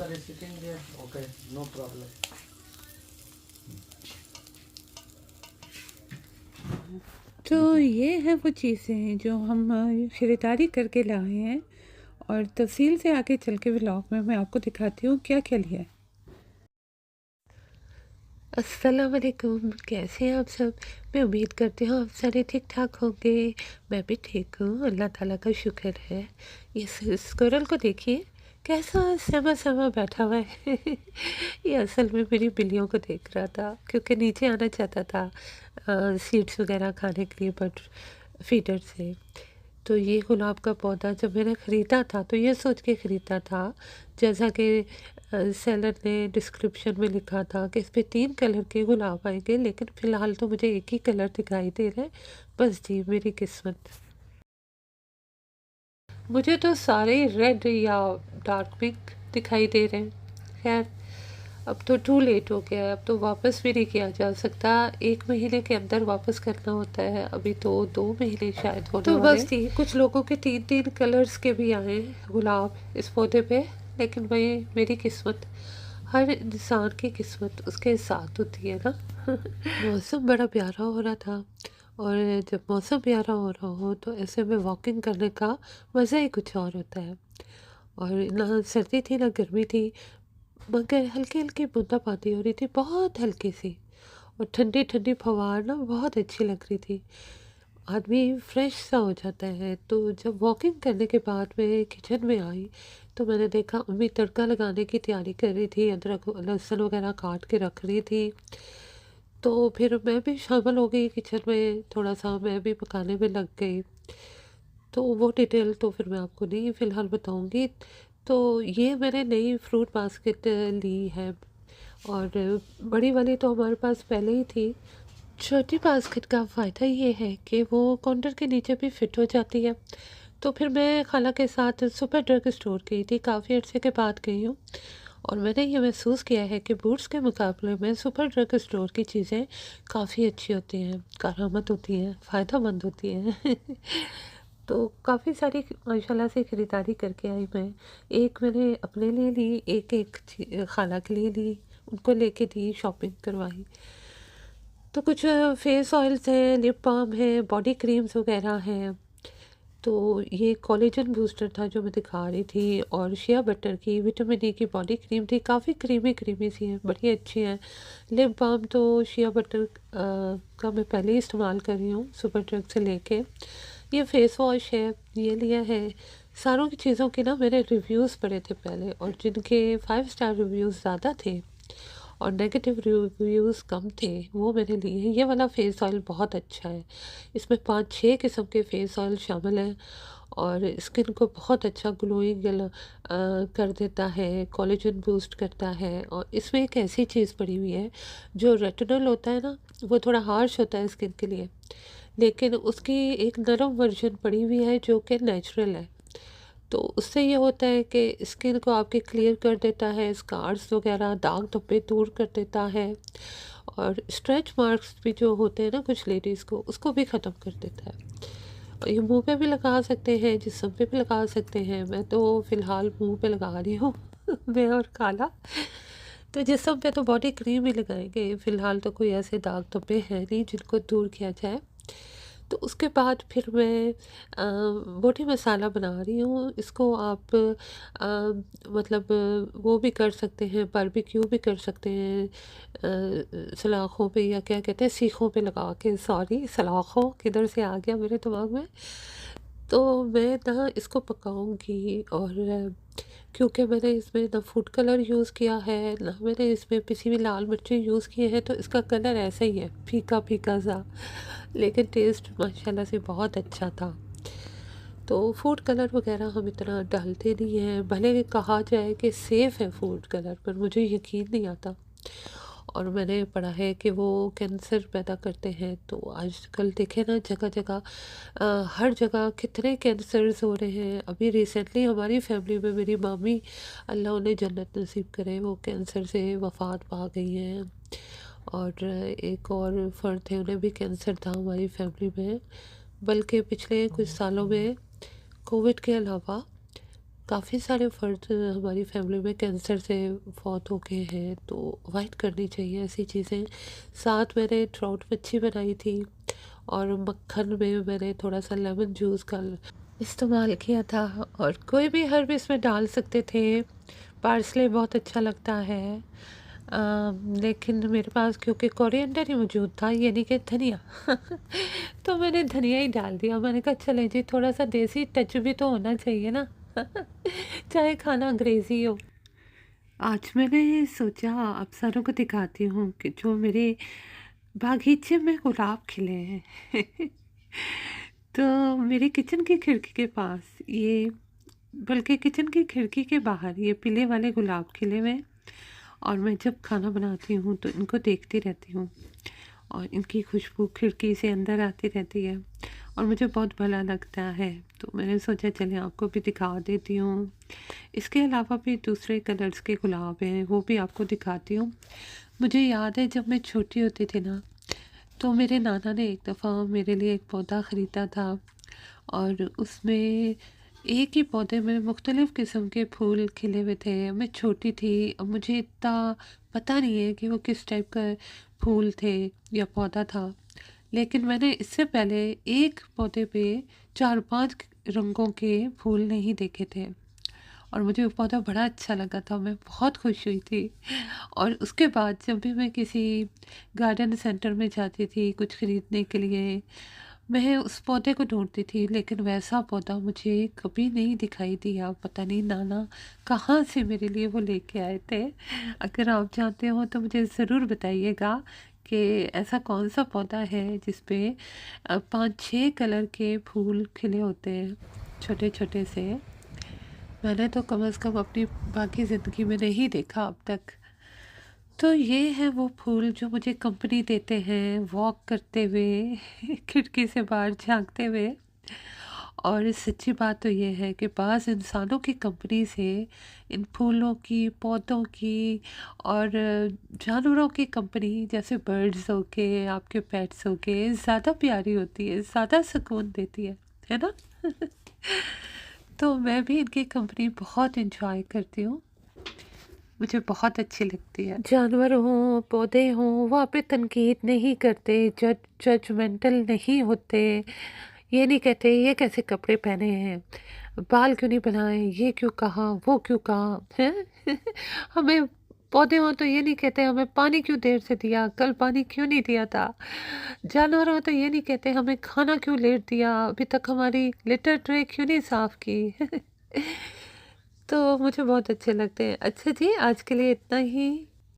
Are you sitting there? Okay, no problem. तो ये है वो चीज़ें जो हम ख़रीदारी करके लाए हैं और तफ़सील से आगे चल के व्लॉग में मैं आपको दिखाती हूँ क्या-क्या लिया है। अस्सलाम वालेकुम, कैसे हैं आप सब? मैं उम्मीद करती हूँ आप सारे ठीक-ठाक होंगे। मैं भी ठीक हूँ, अल्लाह ताला का शुक्र है। ये स्क्विरल को देखिए, कैसा सहमा-सहमा बैठा हुआ है। ये असल में मेरी बिल्लियों को देख रहा था क्योंकि नीचे आना चाहता था सीड्स वग़ैरह खाने के लिए बट फीडर से। तो ये गुलाब का पौधा जब मैंने ख़रीदा था तो ये सोच के ख़रीदा था जैसा कि सेलर ने डिस्क्रिप्शन में लिखा था कि इस पे 3 कलर के गुलाब आएंगे, लेकिन फ़िलहाल तो मुझे एक ही कलर दिखाई दे रहा है। बस जी, मेरी किस्मत। मुझे तो सारे रेड या डार्क पिंक दिखाई दे रहे हैं। खैर, अब तो टू लेट हो गया है, अब तो वापस भी नहीं किया जा सकता। 1 महीने के अंदर वापस करना होता है, अभी तो 2 महीने शायद होने तो वाले। बस थी कुछ लोगों के 3-3 कलर्स के भी आए गुलाब इस पौधे पे, लेकिन भाई मेरी किस्मत, हर इंसान की किस्मत उसके साथ होती है ना। मौसम बड़ा प्यारा हो रहा था और जब मौसम प्यारा हो रहा हो तो ऐसे में वॉकिंग करने का मज़ा ही कुछ और होता है। और ना सर्दी थी ना गर्मी थी, मगर हल्की-हल्की बूंदाबांदी हो रही थी, बहुत हल्की सी, और ठंडी-ठंडी फवार ना बहुत अच्छी लग रही थी। आदमी फ्रेश सा हो जाता है। तो जब वॉकिंग करने के बाद मैं किचन में आई तो मैंने देखा अम्मी तड़का लगाने की तैयारी कर रही थी, अदरक लहसुन वगैरह काट के रख रही थी। तो फिर मैं भी शामिल हो गई किचन में, थोड़ा-सा मैं भी पकाने में लग गई। तो वो डिटेल तो फिर मैं आपको नहीं फ़िलहाल बताऊँगी। तो ये मैंने नई फ्रूट बास्केट ली है, और बड़ी वाली तो हमारे पास पहले ही थी। छोटी बास्केट का फ़ायदा ये है कि वो काउंटर के नीचे भी फिट हो जाती है। तो फिर मैं खाला के साथ सुपर ड्रग स्टोर गई थी, काफ़ी अरसे के बाद गई हूँ, और मैंने ये महसूस किया है कि बूट्स के मुकाबले में सुपर ड्रग स्टोर की चीज़ें काफ़ी अच्छी होती हैं, कारआमद होती हैं, फ़ायदेमंद होती हैं। तो काफ़ी सारी माशाल्लाह से ख़रीदारी करके आई मैं। एक मैंने अपने लिए ली, एक-एक खाला के लिए ली, उनको लेके दी, शॉपिंग करवाई। तो कुछ फेस ऑयल्स हैं, लिप बाम है, बॉडी क्रीम्स वग़ैरह हैं। तो ये कोलेजन बूस्टर था जो मैं दिखा रही थी, और शिया बटर की विटामिन ई की बॉडी क्रीम थी, काफ़ी क्रीमी सी है, बड़ी अच्छी है। लिप बाम तो शिया बटर का मैं पहले ही इस्तेमाल कर रही हूँ सुपर ड्रग से लेके। ये फेस वॉश है, ये लिया है। सारों की चीज़ों के ना मैंने रिव्यूज़ पढ़े थे पहले, और जिनके 5 स्टार रिव्यूज़ ज़्यादा थे और नेगेटिव रिव्यूज़ कम थे, वो मैंने लिए हैं। ये वाला फेस ऑयल बहुत अच्छा है, इसमें 5-6 किस्म के फेस ऑयल शामिल हैं, और स्किन को बहुत अच्छा ग्लोइंग कर देता है, कोलेजन बूस्ट करता है। और इसमें एक ऐसी चीज़ पड़ी हुई है, जो रेटिनॉल होता है ना, वो थोड़ा हार्श होता है स्किन के लिए, लेकिन उसकी एक नरम वर्जन पड़ी हुई है जो कि नेचुरल है। तो उससे ये होता है कि स्किन को आपके क्लियर कर देता है, स्कार्स वगैरह, दाग धब्बे दूर कर देता है, और स्ट्रेच मार्क्स भी जो होते हैं ना कुछ लेडीज़ को, उसको भी ख़त्म कर देता है। और ये मुंह पे भी लगा सकते हैं, जिस्म पे भी लगा सकते हैं। मैं तो फ़िलहाल मुंह पे लगा रही हूँ। मैं और खाला तो जिस्म पे तो बॉडी क्रीम ही लगाएंगे फ़िलहाल, तो कोई ऐसे दाग धब्बे हैं नहीं जिनको दूर किया जाए। तो उसके बाद फिर मैं बोटी मसाला बना रही हूँ। इसको आप मतलब वो भी कर सकते हैं, बारबेक्यू भी कर सकते हैं, सलाखों पे, या क्या कहते हैं, सीखों पे लगा के, सॉरी सलाखों किधर से आ गया मेरे दिमाग में। तो मैं ना इसको पकाऊंगी, और क्योंकि मैंने इसमें ना फूड कलर यूज़ किया है, ना मैंने इसमें पिसी हुई लाल मिर्चें यूज़ की हैं, तो इसका कलर ऐसा ही है, फीका फीका सा, लेकिन टेस्ट माशाल्लाह से बहुत अच्छा था। तो फूड कलर वगैरह हम इतना डालते नहीं हैं, भले कहा जाए कि सेफ़ है फूड कलर, पर मुझे यकीन नहीं आता। और मैंने पढ़ा है कि वो कैंसर पैदा करते हैं। तो आजकल देखें ना, जगह जगह हर जगह कितने कैंसर्स हो रहे हैं। अभी रिसेंटली हमारी फैमिली में मेरी मामी, अल्लाह उन्हें जन्नत नसीब करे, वो कैंसर से वफ़ात पा गई हैं। और एक और फ़र्द थे, उन्हें भी कैंसर था हमारी फैमिली में। बल्कि पिछले कुछ सालों में कोविड के अलावा काफ़ी सारे फ़र्द हमारी फैमिली में कैंसर से फौत हो गए हैं, तो अवॉइड करनी चाहिए ऐसी चीज़ें। साथ मैंने ट्राउट मच्छी बनाई थी और मक्खन में मैंने थोड़ा सा लेमन जूस का इस्तेमाल किया था, और कोई भी हर्ब इसमें डाल सकते थे। पार्सले बहुत अच्छा लगता है, लेकिन मेरे पास क्योंकि कोरिएंडर ही मौजूद था, ये नहीं कि धनिया तो मैंने धनिया ही डाल दिया। मैंने कहा चले जी, थोड़ा सा देसी टच भी तो होना चाहिए ना चाहे खाना अंग्रेज़ी हो। आज मैंने सोचा आप सारों को दिखाती हूँ कि जो मेरे बागीचे में गुलाब खिले हैं तो मेरे किचन की खिड़की के पास ये, बल्कि किचन की खिड़की के बाहर ये पीले वाले गुलाब खिले हुए हैं, और मैं जब खाना बनाती हूँ तो इनको देखती रहती हूँ और इनकी खुशबू खिड़की से अंदर आती रहती है और मुझे बहुत भला लगता है। तो मैंने सोचा चले आपको भी दिखा देती हूँ। इसके अलावा भी दूसरे कलर्स के गुलाब हैं, वो भी आपको दिखाती हूँ। मुझे याद है जब मैं छोटी होती थी ना, तो मेरे नाना ने एक दफ़ा मेरे लिए एक पौधा ख़रीदा था, और उसमें एक ही पौधे में मुख्तलिफ़ किस्म के फूल खिले हुए थे। मैं छोटी थी और मुझे इतना पता नहीं है कि वो किस टाइप का फूल थे या पौधा था, लेकिन मैंने इससे पहले एक पौधे पे 4-5 रंगों के फूल नहीं देखे थे, और मुझे वो पौधा बड़ा अच्छा लगा था। मैं बहुत खुश हुई थी, और उसके बाद जब भी मैं किसी गार्डन सेंटर में जाती थी कुछ ख़रीदने के लिए, मैं उस पौधे को ढूंढती थी, लेकिन वैसा पौधा मुझे कभी नहीं दिखाई दिया। पता नहीं नाना कहाँ से मेरे लिए वो लेके आए थे। अगर आप जानते हो तो मुझे ज़रूर बताइएगा कि ऐसा कौन सा पौधा है जिस पे 5-6 कलर के फूल खिले होते हैं, छोटे छोटे से। मैंने तो कम से कम अपनी बाकी ज़िंदगी में नहीं देखा अब तक। तो ये है वो फूल जो मुझे कंपनी देते हैं वॉक करते हुए खिड़की से बाहर झांकते हुए। और सच्ची बात तो ये है कि बाज़ इंसानों की कंपनी से इन फूलों की, पौधों की और जानवरों की कंपनी, जैसे बर्ड्स हो के, आपके पेट्स हो के, ज़्यादा प्यारी होती है, ज़्यादा सुकून देती है ना तो मैं भी इनकी कंपनी बहुत इंजॉय करती हूँ, मुझे बहुत अच्छी लगती है। जानवर हों, पौधे हों, वहाँ पे तनकीद नहीं करते, जजमेंटल नहीं होते। ये नहीं कहते ये कैसे कपड़े पहने हैं, बाल क्यों नहीं बनाए, ये क्यों कहा, वो क्यों कहा, हैं हमें पौधे हों तो ये नहीं कहते हमें पानी क्यों देर से दिया, कल पानी क्यों नहीं दिया था। जानवर हो तो ये नहीं कहते हमें खाना क्यों लेट दिया, अभी तक हमारी लिटर ट्रे क्यों नहीं साफ़ की तो मुझे बहुत अच्छे लगते हैं। अच्छा जी, आज के लिए इतना ही।